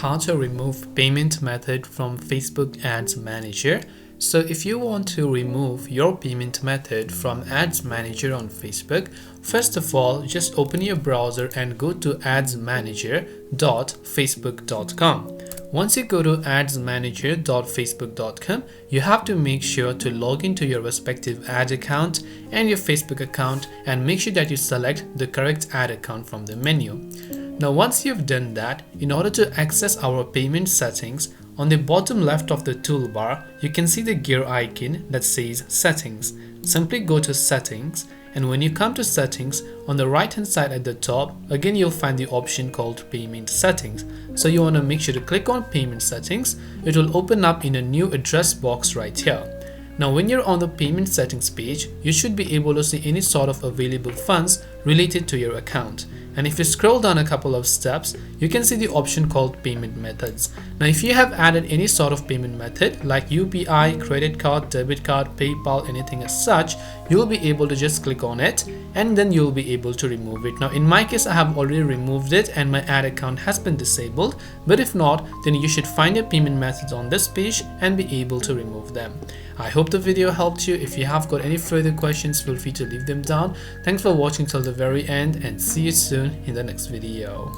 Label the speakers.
Speaker 1: how to remove payment method from Facebook Ads Manager. So if you want to remove your payment method from Ads Manager on Facebook, first of all, just open your browser and go to adsmanager.facebook.com. Once you go to adsmanager.facebook.com, you have to make sure to log into your respective ad account and your Facebook account and make sure that you select the correct ad account from the menu. Now once you've done that, in order to access our payment settings, on the bottom left of the toolbar, you can see the gear icon that says Settings. Simply go to Settings, and when you come to Settings, on the right hand side at the top, again you'll find the option called Payment Settings. So you want to make sure to click on Payment Settings. It will open up in a new address box right here. Now when you're on the payment settings page, you should be able to see any sort of available funds related to your account. And if you scroll down a couple of steps, you can see the option called payment methods. Now if you have added any sort of payment method like UPI, credit card, debit card, PayPal, anything as such, you'll be able to just click on it and then you'll be able to remove it. Now in my case, I have already removed it and my ad account has been disabled, but if not, then you should find your payment methods on this page and be able to remove them. I hope the video helped you. If you have got any further questions, feel free to leave them down. Thanks for watching till the very end and see you soon in the next video.